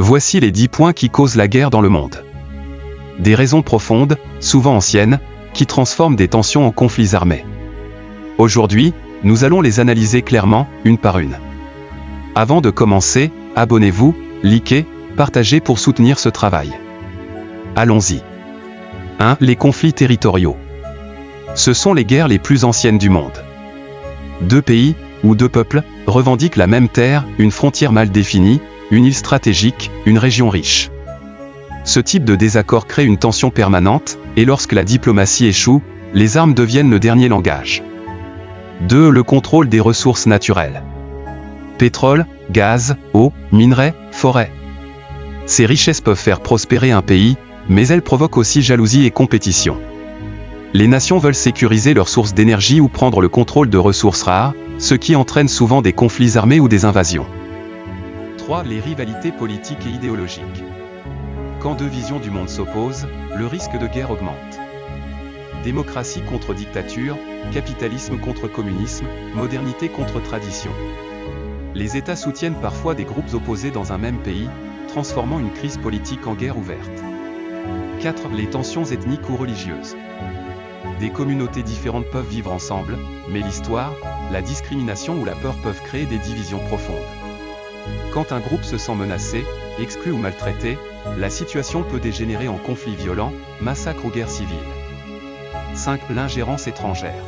Voici les 10 points qui causent la guerre dans le monde. Des raisons profondes, souvent anciennes, qui transforment des tensions en conflits armés. Aujourd'hui, nous allons les analyser clairement, une par une. Avant de commencer, abonnez-vous, likez, partagez pour soutenir ce travail. Allons-y. 1. Les conflits territoriaux. Ce sont les guerres les plus anciennes du monde. Deux pays, ou deux peuples, revendiquent la même terre, une frontière mal définie, une île stratégique, une région riche. Ce type de désaccord crée une tension permanente, et lorsque la diplomatie échoue, les armes deviennent le dernier langage. 2. Le contrôle des ressources naturelles. Pétrole, gaz, eau, minerais, forêts. Ces richesses peuvent faire prospérer un pays, mais elles provoquent aussi jalousie et compétition. Les nations veulent sécuriser leurs sources d'énergie ou prendre le contrôle de ressources rares, ce qui entraîne souvent des conflits armés ou des invasions. 3. Les rivalités politiques et idéologiques. Quand deux visions du monde s'opposent, le risque de guerre augmente. Démocratie contre dictature, capitalisme contre communisme, modernité contre tradition. Les États soutiennent parfois des groupes opposés dans un même pays, transformant une crise politique en guerre ouverte. 4. Les tensions ethniques ou religieuses. Des communautés différentes peuvent vivre ensemble, mais l'histoire, la discrimination ou la peur peuvent créer des divisions profondes. Quand un groupe se sent menacé, exclu ou maltraité, la situation peut dégénérer en conflits violents, massacres ou guerres civiles. 5. L'ingérence étrangère.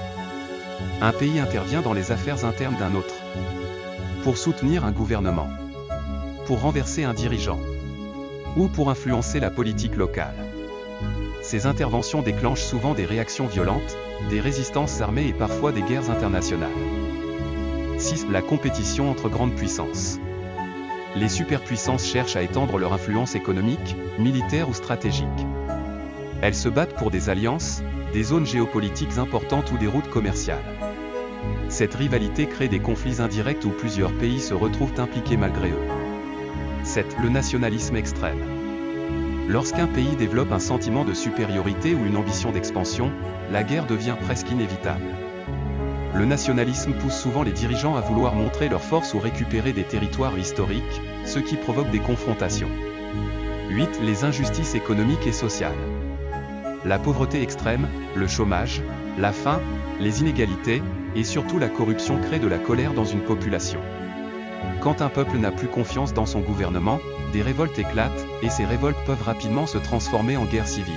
Un pays intervient dans les affaires internes d'un autre. Pour soutenir un gouvernement. Pour renverser un dirigeant. Ou pour influencer la politique locale. Ces interventions déclenchent souvent des réactions violentes, des résistances armées et parfois des guerres internationales. 6. La compétition entre grandes puissances. Les superpuissances cherchent à étendre leur influence économique, militaire ou stratégique. Elles se battent pour des alliances, des zones géopolitiques importantes ou des routes commerciales. Cette rivalité crée des conflits indirects où plusieurs pays se retrouvent impliqués malgré eux. 7. Le nationalisme extrême. Lorsqu'un pays développe un sentiment de supériorité ou une ambition d'expansion, la guerre devient presque inévitable. Le nationalisme pousse souvent les dirigeants à vouloir montrer leur force ou récupérer des territoires historiques, ce qui provoque des confrontations. 8. Les injustices économiques et sociales. La pauvreté extrême, le chômage, la faim, les inégalités, et surtout la corruption créent de la colère dans une population. Quand un peuple n'a plus confiance dans son gouvernement, des révoltes éclatent, et ces révoltes peuvent rapidement se transformer en guerre civile.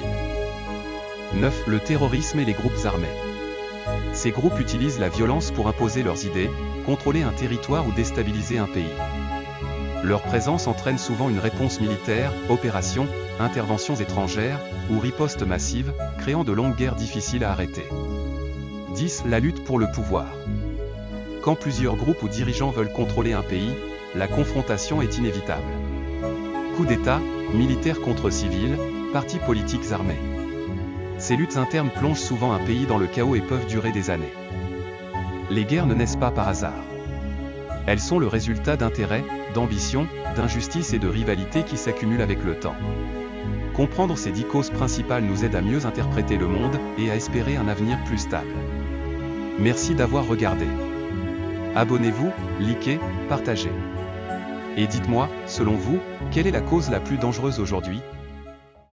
9. Le terrorisme et les groupes armés. Ces groupes utilisent la violence pour imposer leurs idées, contrôler un territoire ou déstabiliser un pays. Leur présence entraîne souvent une réponse militaire, opérations, interventions étrangères, ou ripostes massives, créant de longues guerres difficiles à arrêter. 10. La lutte pour le pouvoir. Quand plusieurs groupes ou dirigeants veulent contrôler un pays, la confrontation est inévitable. Coups d'État, militaires contre civils, partis politiques armés. Ces luttes internes plongent souvent un pays dans le chaos et peuvent durer des années. Les guerres ne naissent pas par hasard. Elles sont le résultat d'intérêts, d'ambitions, d'injustices et de rivalités qui s'accumulent avec le temps. Comprendre ces 10 causes principales nous aide à mieux interpréter le monde et à espérer un avenir plus stable. Merci d'avoir regardé. Abonnez-vous, likez, partagez. Et dites-moi, selon vous, quelle est la cause la plus dangereuse aujourd'hui ?